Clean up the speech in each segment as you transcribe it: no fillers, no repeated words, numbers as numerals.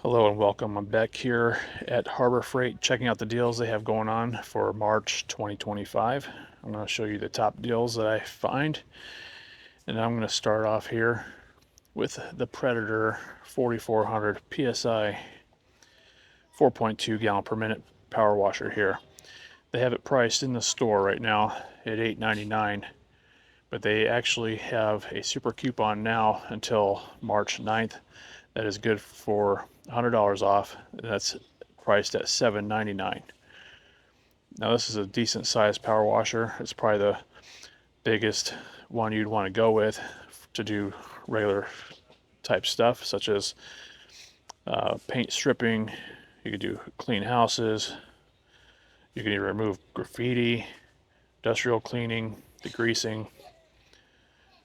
Hello and welcome. I'm back here at Harbor Freight checking out the deals they have going on for March 2025. I'm going to show you the top deals that I find, and I'm going to start off here with the Predator 4400 PSI 4.2 gallon per minute power washer here. They have it priced in the store right now at $8.99, but they actually have a super coupon now until March 9th that is good for $100 off. That's priced at $7.99. Now this is a decent sized power washer. It's probably the biggest one you'd want to go with to do regular type stuff, such as paint stripping. You could do clean houses. You can remove graffiti, industrial cleaning, degreasing.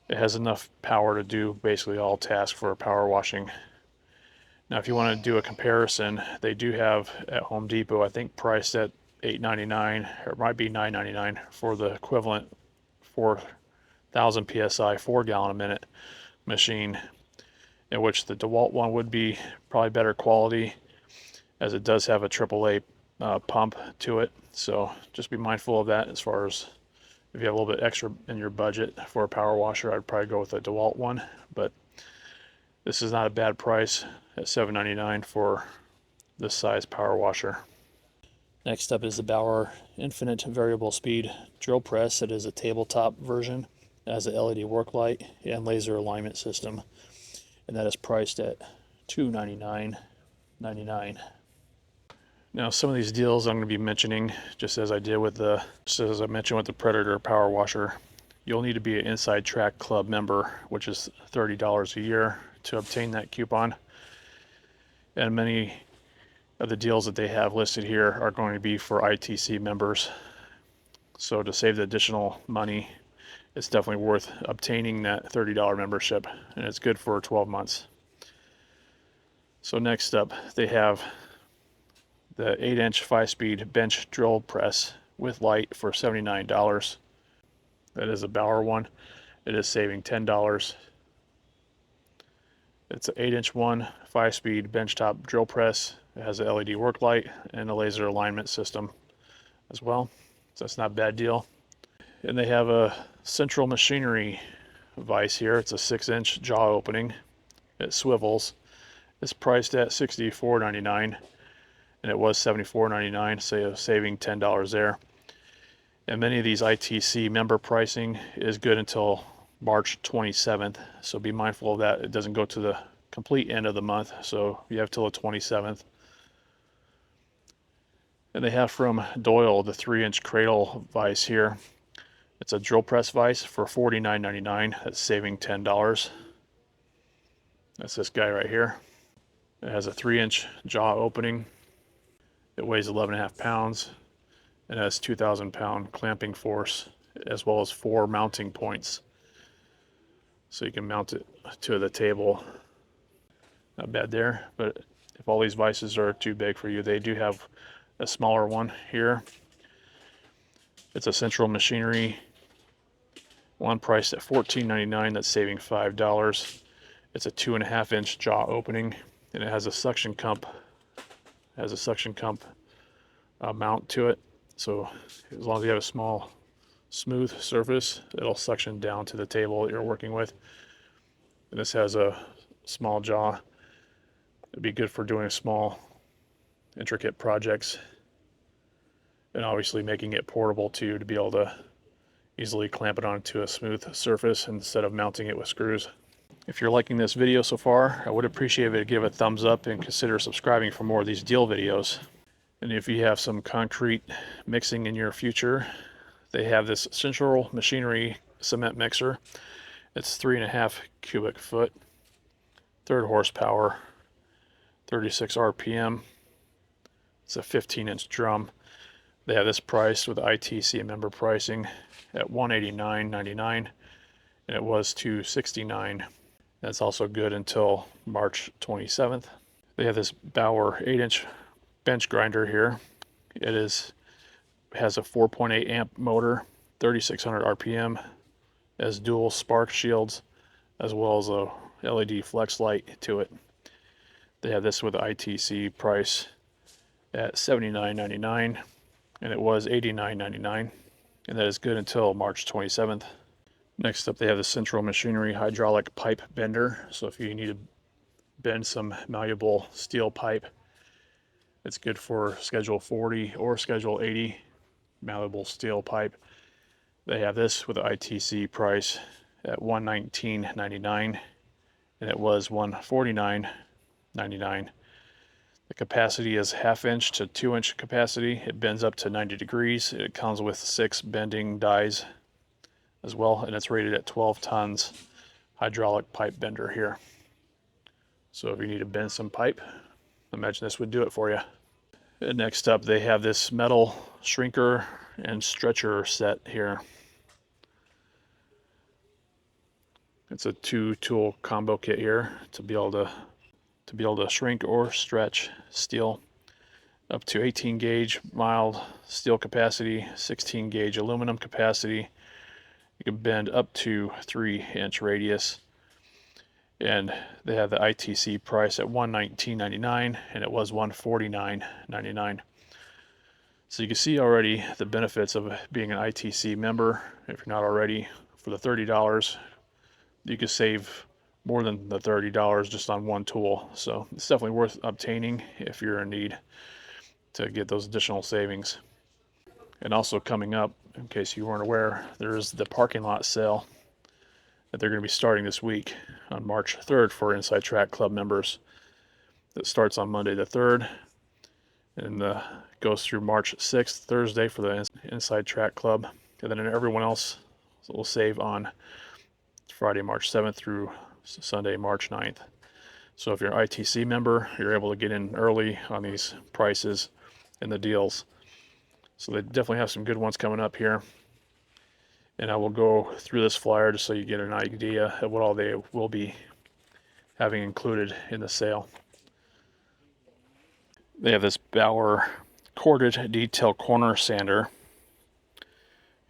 It has enough power to do basically all tasks for power washing. Now, if you want to do a comparison, they do have at Home Depot, I think priced at $8.99, or it might be $9.99 for the equivalent 4,000 PSI 4 gallon a minute machine, in which the DeWalt one would be probably better quality, as it does have a AAA pump to it. So just be mindful of that. As far as if you have a little bit extra in your budget for a power washer, I'd probably go with the DeWalt one, but this is not a bad price at $7.99 for this size power washer. Next up is the Bauer Infinite Variable Speed Drill Press. It is a tabletop version. It has an LED work light and laser alignment system, and that is priced at $299.99. Now, some of these deals I'm going to be mentioning, just as I mentioned with the Predator power washer, you'll need to be an Inside Track Club member, which is $30 a year to obtain that coupon. And many of the deals that they have listed here are going to be for ITC members. So to save the additional money, it's definitely worth obtaining that $30 membership, and it's good for 12 months. So next up, they have the 8-inch 5-speed bench drill press with light for $79. That is a Bauer one. It is saving $10. It's an 8-inch 5-speed benchtop drill press. It has an LED work light and a laser alignment system as well. So that's not a bad deal. And they have a central machinery vise here. It's a 6-inch jaw opening. It swivels. It's priced at $64.99, and it was $74.99, so saving $10 there. And many of these ITC member pricing is good until March 27th, so be mindful of that. It doesn't go to the complete end of the month, so you have till the 27th. And they have from Doyle the 3-inch cradle vise here. It's a drill press vise for $49.99. That's saving $10. That's this guy right here. It has a 3-inch jaw opening. It weighs 11.5 pounds. It has 2,000 pound clamping force, as well as 4 mounting points. So you can mount it to the table. Not bad there, but if all these vices are too big for you, they do have a smaller one here. It's a central machinery one priced at $14.99. That's saving $5. It's a 2.5-inch jaw opening, and it has a suction cup. Mount to it. So as long as you have a small, smooth surface, it'll suction down to the table that you're working with. And this has a small jaw. It'd be good for doing small, intricate projects, and obviously making it portable too, to be able to easily clamp it onto a smooth surface instead of mounting it with screws. If you're liking this video so far, I would appreciate it if you give it a thumbs up and consider subscribing for more of these deal videos. And if you have some concrete mixing in your future, they have this central machinery cement mixer. It's 3.5 cubic foot, 3rd horsepower, 36 RPM. It's a 15-inch drum. They have this priced with ITC member pricing at $189.99, and it was $269. That's also good until March 27th. They have this Bauer 8-inch bench grinder here. It has a 4.8 amp motor, 3,600 RPM, has dual spark shields, as well as a LED flex light to it. They have this with the ITC price at $79.99, and it was $89.99, and that is good until March 27th. Next up, they have the Central Machinery hydraulic pipe bender. So if you need to bend some malleable steel pipe, it's good for Schedule 40 or Schedule 80 malleable steel pipe. They have this with the ITC price at $119.99, and it was $149.99. The capacity is 1/2 inch to 2 inch capacity. It bends up to 90 degrees. It comes with 6 bending dies as well, and it's rated at 12 tons hydraulic pipe bender here. So if you need to bend some pipe, imagine this would do it for you. And next up, they have this metal shrinker and stretcher set here. It's a 2-tool combo kit here to be able to shrink or stretch steel. Up to 18 gauge mild steel capacity, 16 gauge aluminum capacity. You can bend up to 3-inch radius. And they have the ITC price at $119.99, and it was $149.99. So you can see already the benefits of being an ITC member. If you're not already, for the $30, you can save more than the $30 just on one tool. So it's definitely worth obtaining if you're in need to get those additional savings. And also coming up, in case you weren't aware, there's the parking lot sale that they're going to be starting this week on March 3rd for Inside Track Club members. That starts on Monday the 3rd and goes through March 6th, Thursday, for the Inside Track Club. And then everyone else will save on Friday, March 7th through Sunday, March 9th. So if you're an ITC member, you're able to get in early on these prices and the deals. So they definitely have some good ones coming up here. And I will go through this flyer just so you get an idea of what all they will be having included in the sale. They have this Bauer corded detail corner sander.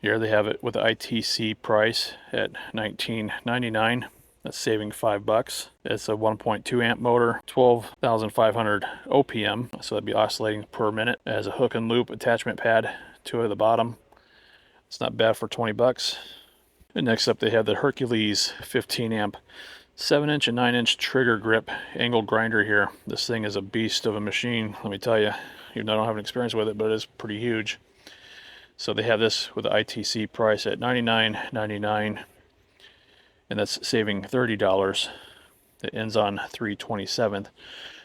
Here they have it with the ITC price at $19.99. That's saving $5. It's a 1.2 amp motor, 12,500 OPM, so that'd be oscillating per minute. It has a hook and loop attachment pad to the bottom. It's not bad for $20. And next up, they have the Hercules 15 amp 7-inch and 9-inch trigger grip angle grinder here. This thing is a beast of a machine, let me tell you. Even though I don't have an experience with it, but it is pretty huge. So they have this with the ITC price at $99.99, and that's saving $30. It ends on 3/27th.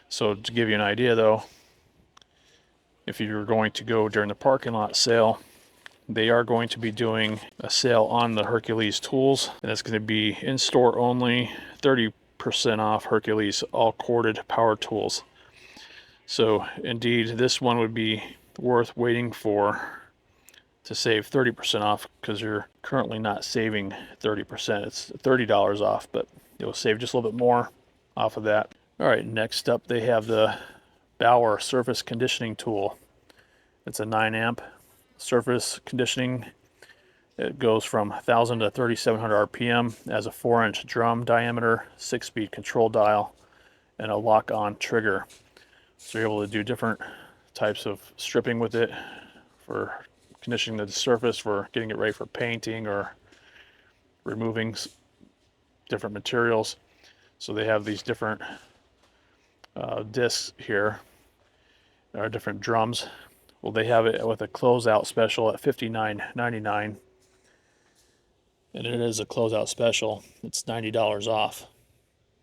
So to give you an idea though, if you're going to go during the parking lot sale, they are going to be doing a sale on the Hercules tools, and it's going to be in-store only, 30% off Hercules all corded power tools. So indeed, this one would be worth waiting for to save 30% off, because you're currently not saving 30%. It's $30 off, but you'll save just a little bit more off of that. All right, next up they have the Bauer surface conditioning tool. It's a 9 amp surface conditioning. It goes from 1,000 to 3,700 RPM, has a 4-inch drum diameter, 6-speed control dial, and a lock-on trigger. So you're able to do different types of stripping with it for conditioning the surface, for getting it ready for painting or removing different materials. So they have these different discs here, or different drums. Well, they have it with a closeout special at $59.99, and it is a closeout special. It's $90 off.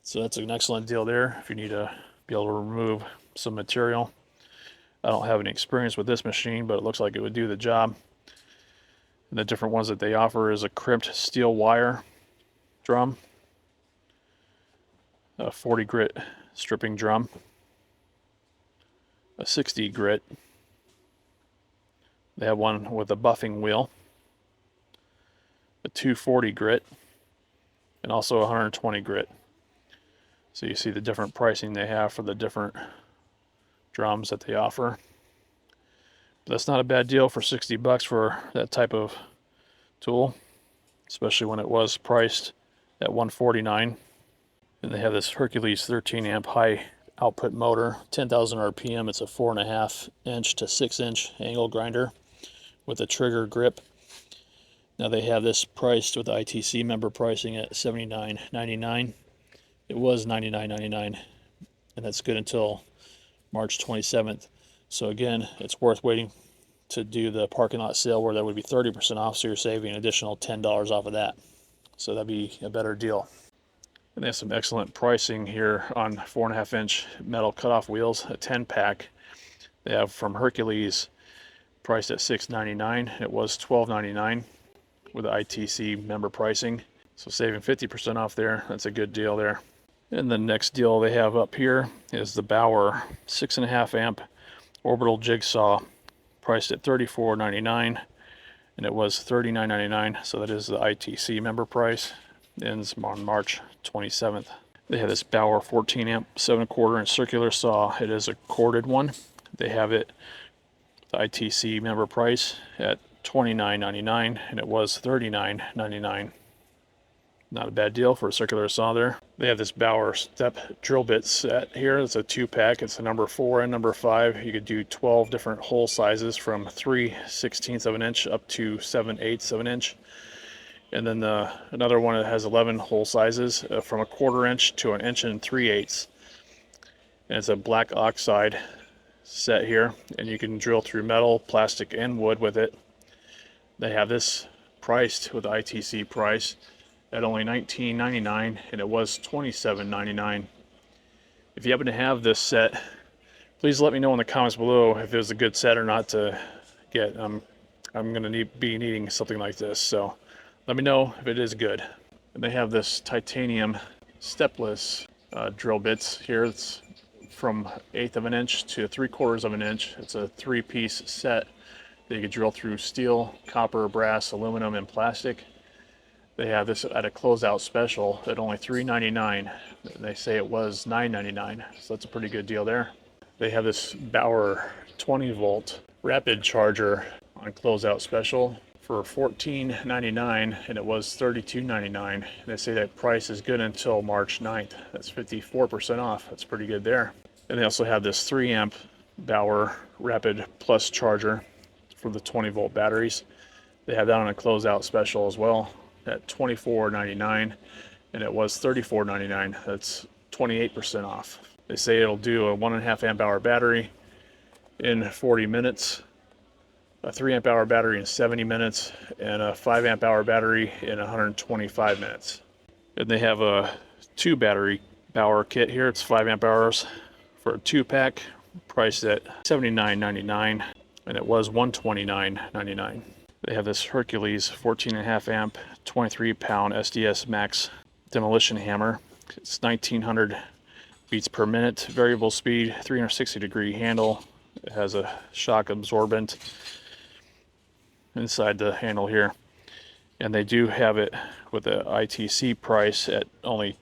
So that's an excellent deal there if you need to be able to remove some material. I don't have any experience with this machine, but it looks like it would do the job. And the different ones that they offer is a crimped steel wire drum, a 40 grit stripping drum, a 60 grit. They have one with a buffing wheel, a 240 grit, and also a 120 grit. So you see the different pricing they have for the different drums that they offer. But that's not a bad deal for $60 for that type of tool, especially when it was priced at $149. And they have this Hercules 13 amp high output motor, 10,000 RPM. It's a 4.5 inch to 6 inch angle grinder with a trigger grip. Now they have this priced with ITC member pricing at $79.99. It was $99.99, and that's good until March 27th. So again, it's worth waiting to do the parking lot sale where that would be 30% off, so you're saving an additional $10 off of that. So that'd be a better deal. And they have some excellent pricing here on 4.5 inch metal cutoff wheels, a 10-pack. They have from Hercules priced at $6.99. It was $12.99 with the ITC member pricing. So saving 50% off there. That's a good deal there. And the next deal they have up here is the Bauer 6.5 amp orbital jigsaw, priced at $34.99, and it was $39.99. So that is the ITC member price. Ends on March 27th. They have this Bauer 14 amp 7.25 inch circular saw. It is a corded one. They have it the ITC member price at $29.99, and it was $39.99. Not a bad deal for a circular saw there. They have this Bauer step drill bit set here. It's a 2-pack. It's a number 4 and number 5. You could do 12 different hole sizes from 3/16 of an inch up to 7/8 of an inch. And then another one that has 11 hole sizes from a 1/4 inch to 1 inch and 3/8. And it's a black oxide set here, and you can drill through metal, plastic, and wood with it. They have this priced with the ITC price at only $19.99, and it was $27.99. If you happen to have this set, please let me know in the comments below if it was a good set or not to get. I'm going to be needing something like this, so let me know if it is good. And they have this titanium stepless drill bits here. It's from 1/8 of an inch to 3/4 of an inch. It's a 3-piece set that you can drill through steel, copper, brass, aluminum, and plastic. They have this at a closeout special at only $3.99. They say it was $9.99, so that's a pretty good deal there. They have this Bauer 20-volt rapid charger on closeout special for $14.99, and it was $32.99. They say that price is good until March 9th. That's 54% off. That's pretty good there. And they also have this 3 amp Bauer Rapid Plus charger for the 20-volt batteries. They have that on a closeout special as well at $24.99, and it was $34.99. That's 28% off. They say it'll do a 1.5 amp hour battery in 40 minutes, a 3 amp hour battery in 70 minutes, and a 5 amp hour battery in 125 minutes. And they have a 2 battery Bauer kit here. It's 5 amp hours for a 2-pack, priced at $79.99, and it was $129.99. They have this Hercules 14.5 amp 23-pound SDS Max demolition hammer. It's 1900 beats per minute, variable speed, 360-degree handle. It has a shock absorbent inside the handle here, and they do have it with the ITC price at only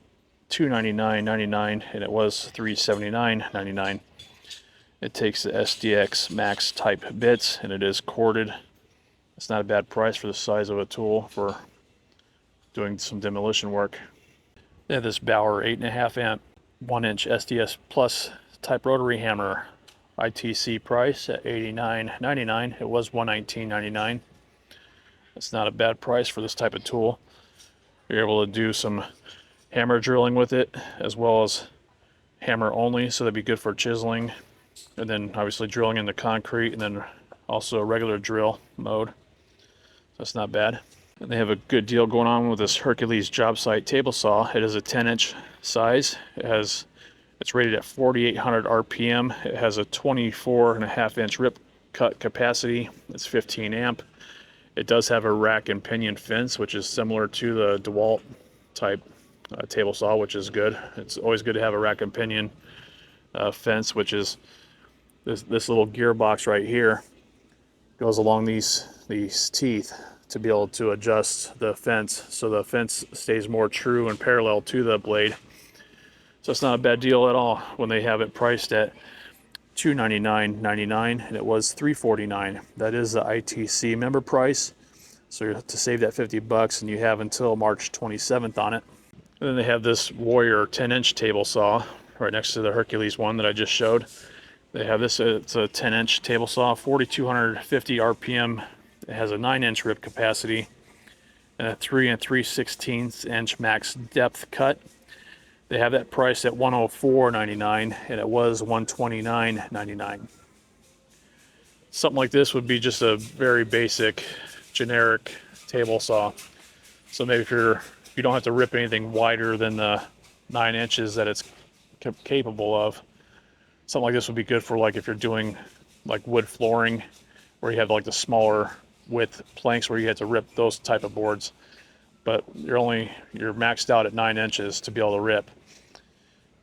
$299.99, and it was $379.99. It takes the SDX Max type bits, and it is corded. It's not a bad price for the size of a tool for doing some demolition work. They have this Bauer 8.5 amp 1 inch SDS Plus type rotary hammer. ITC price at $89.99. It was $119.99. That's not a bad price for this type of tool. You're able to do some hammer drilling with it, as well as hammer only, so that'd be good for chiseling, and then obviously drilling in the concrete, and then also a regular drill mode. That's not bad. And they have a good deal going on with this Hercules job site table saw. It is a 10-inch size. It's rated at 4,800 RPM. It has a 24.5 inch rip cut capacity. It's 15 amp. It does have a rack and pinion fence, which is similar to the DeWalt type table saw, which is good. It's always good to have a rack and pinion fence, which is this little gearbox right here goes along these teeth to be able to adjust the fence so the fence stays more true and parallel to the blade. So it's not a bad deal at all when they have it priced at $299.99, and it was $349. That is the ITC member price. So to save that $50, and you have until March 27th on it. And then they have this Warrior 10-inch table saw. right next to the Hercules one that I just showed. They have this, it's a 10-inch table saw, 4,250 RPM. It has a 9-inch rip capacity and a 3 3/16 inch max depth cut. They have that priced at $104.99, and it was $129.99. Something like this would be just a very basic, generic table saw. So maybe if you don't have to rip anything wider than the 9 inches that it's capable of, something like this would be good for, like, if you're doing like wood flooring, where you have like the smaller width planks where you have to rip those type of boards. But you're maxed out at 9 inches to be able to rip.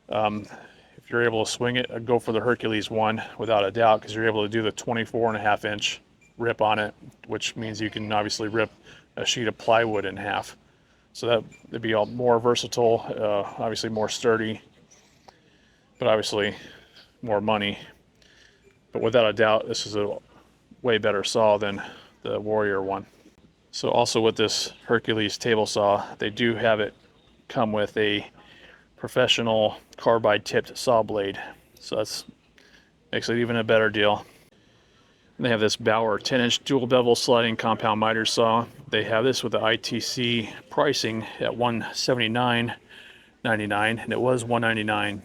If you're able to swing it, I'd go for the Hercules one without a doubt, because you're able to do the 24.5-inch rip on it, which means you can obviously rip a sheet of plywood in half. So that'd be all more versatile, obviously more sturdy, but obviously more money. But without a doubt, this is a way better saw than the Warrior one. So also with this Hercules table saw, they do have it come with a professional carbide tipped saw blade. So that's makes it even a better deal. And they have this Bauer 10-inch dual bevel sliding compound miter saw. They have this with the ITC pricing at $179.99, and it was $199.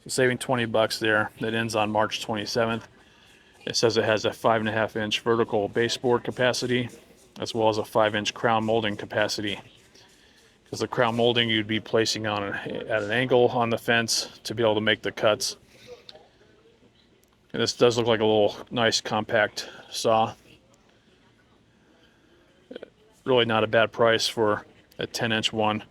So saving 20 bucks there. That ends on March 27th. It says it has a 5.5-inch vertical baseboard capacity, as well as a 5-inch crown molding capacity. Because the crown molding you'd be placing on at an angle on the fence to be able to make the cuts. And this does look like a little nice compact saw. Really not a bad price for a 10-inch one,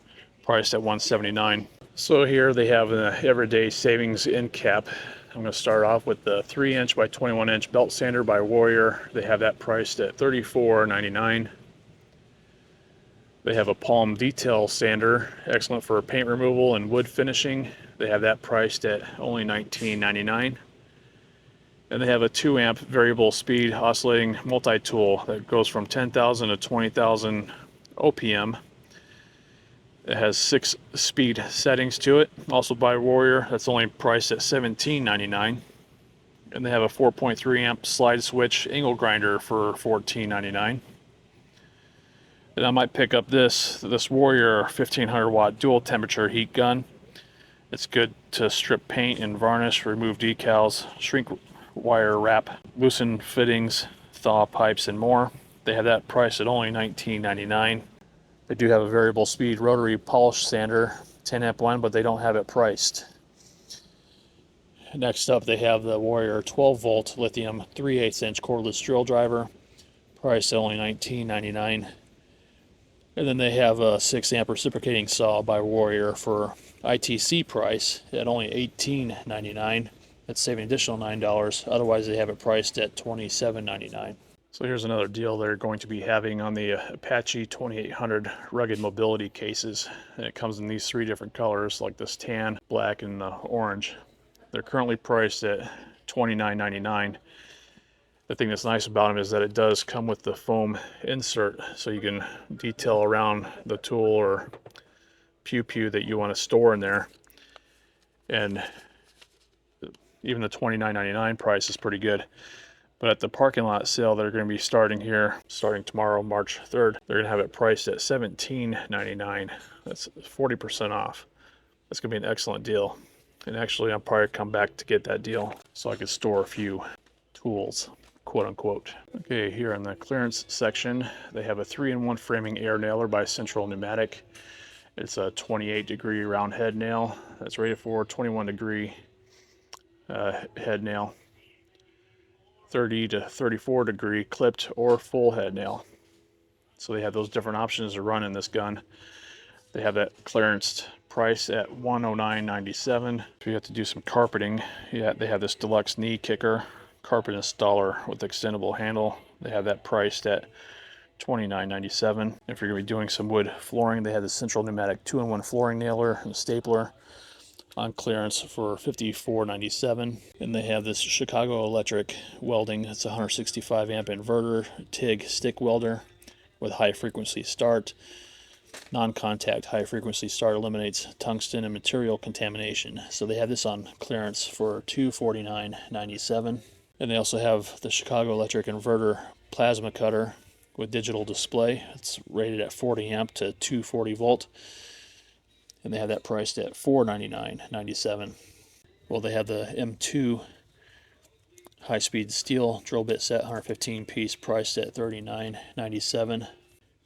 priced at $179. So here they have the everyday savings end cap. I'm going to start off with the 3-inch by 21-inch belt sander by Warrior. They have that priced at $34.99. They have a palm detail sander, excellent for paint removal and wood finishing. They have that priced at only $19.99. And they have a 2-amp variable speed oscillating multi-tool that goes from 10,000 to 20,000 OPM. It has 6 speed settings to it, also by Warrior. That's only priced at $17.99. And they have a 4.3 amp slide switch angle grinder for $14.99. And I might pick up this Warrior 1500 watt dual temperature heat gun. It's good to strip paint and varnish, remove decals, shrink wire wrap, loosen fittings, thaw pipes, and more. They have that priced at only $19.99. They do have a variable speed rotary polish sander, 10 amp one, but they don't have it priced. Next up, they have the Warrior 12 volt lithium 3/8 inch cordless drill driver, priced at only $19.99. And then they have a 6 amp reciprocating saw by Warrior for ITC price at only $18.99. That's saving additional $9. Otherwise, they have it priced at $27.99. So here's another deal they're going to be having on the Apache 2800 rugged mobility cases. And it comes in these 3 different colors, like this tan, black, and the orange. They're currently priced at $29.99. The thing that's nice about them is that it does come with the foam insert, so you can detail around the tool or pew that you want to store in there. And even the $29.99 price is pretty good. But at the parking lot sale they're going to be starting tomorrow, March 3rd, they're going to have it priced at $17.99. That's 40% off. That's going to be an excellent deal. And actually, I'll probably come back to get that deal so I could store a few tools, quote unquote. Okay, here in the clearance section, they have a 3-in-1 framing air nailer by Central Pneumatic. It's a 28-degree round head nail that's rated for 21-degree head nail, 30 to 34 degree clipped or full head nail. So they have those different options to run in this gun. They have that clearance price at $109.97. If you have to do some carpeting, yeah, they have this deluxe knee kicker carpet installer with extendable handle. They have that priced at $29.97. If you're going to be doing some wood flooring, they have the Central Pneumatic 2-in-1 flooring nailer and stapler on clearance for $54.97. And they have this Chicago Electric welding. It's a 165 amp inverter TIG stick welder with high frequency start. non-contact high-frequency start eliminates tungsten and material contamination. So they have this on clearance for $249.97. And they also have the Chicago Electric Inverter plasma cutter with digital display. It's rated at 40 amp to 240 volt. And they have that priced at $499.97. Well, they have the M2 high-speed steel drill bit set, 115 piece, priced at $39.97.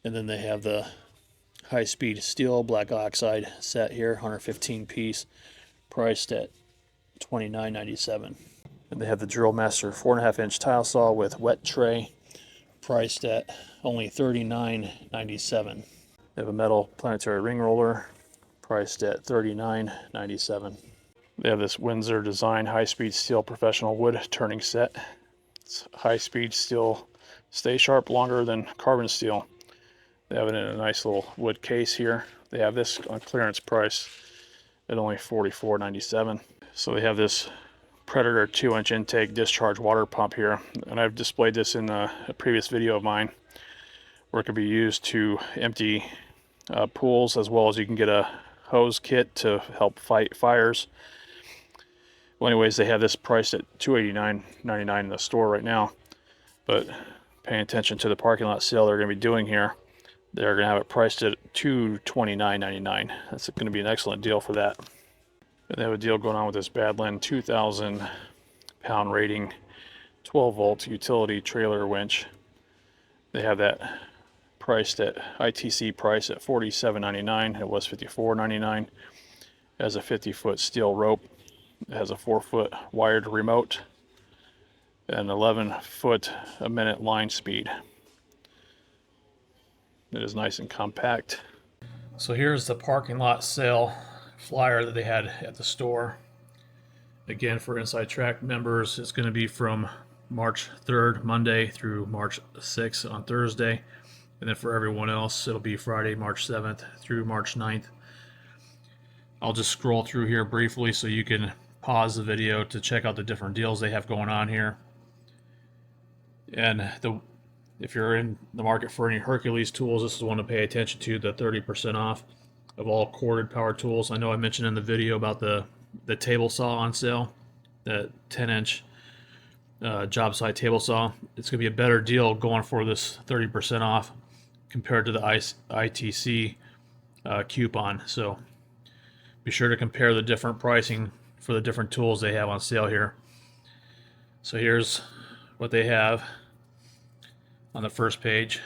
And then they have the high-speed steel black oxide set here, 115 piece, priced at $29.97. And they have the Drill Master 4.5 inch tile saw with wet tray, priced at only $39.97. They have a metal planetary ring roller, priced at $39.97. They have this Windsor Design high-speed steel professional wood turning set. It's high-speed steel, stay sharp longer than carbon steel. They have it in a nice little wood case here. They have this on clearance price at only $44.97. So they have this Predator 2-inch intake discharge water pump here, and I've displayed this in a previous video of mine, where it can be used to empty pools, as well as you can get a hose kit to help fight fires. Well, anyways, they have this priced at $289.99 in the store right now, but paying attention to the parking lot sale they're going to be doing here, they're going to have it priced at $229.99. That's going to be an excellent deal for that. And they have a deal going on with this Badland 2,000 pound rating 12 volt utility trailer winch. They have that priced at ITC price at $47.99. It was $54.99. It has a 50-foot steel rope. It has a 4-foot wired remote and 11-foot a minute line speed. It is nice and compact. So here's the parking lot sale flyer that they had at the store. Again, for Inside Track members, it's going to be from March 3rd, Monday, through March 6th on Thursday. And then for everyone else, it'll be Friday, March 7th through March 9th. I'll just scroll through here briefly so you can pause the video to check out the different deals they have going on here. And if you're in the market for any Hercules tools, this is one to pay attention to, the 30% off of all corded power tools. I know I mentioned in the video about the table saw on sale, that 10-inch job site table saw. It's going to be a better deal going for this 30% off compared to the ITC coupon. So be sure to compare the different pricing for the different tools they have on sale here. So here's what they have on the first page.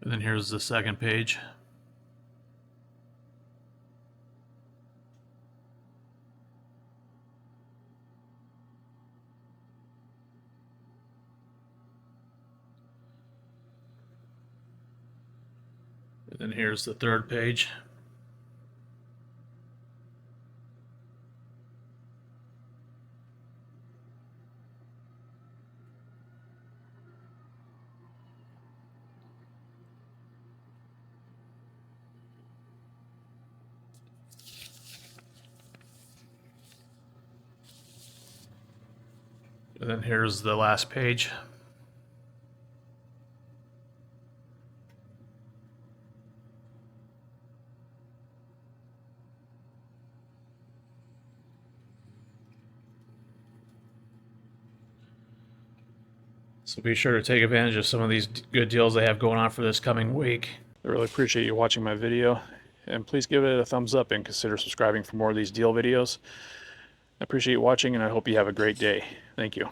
And then here's the second page. And then here's the third page. And then here's the last page. So be sure to take advantage of some of these good deals they have going on for this coming week. I really appreciate you watching my video, and please give it a thumbs up and consider subscribing for more of these deal videos. I appreciate you watching, and I hope you have a great day. Thank you.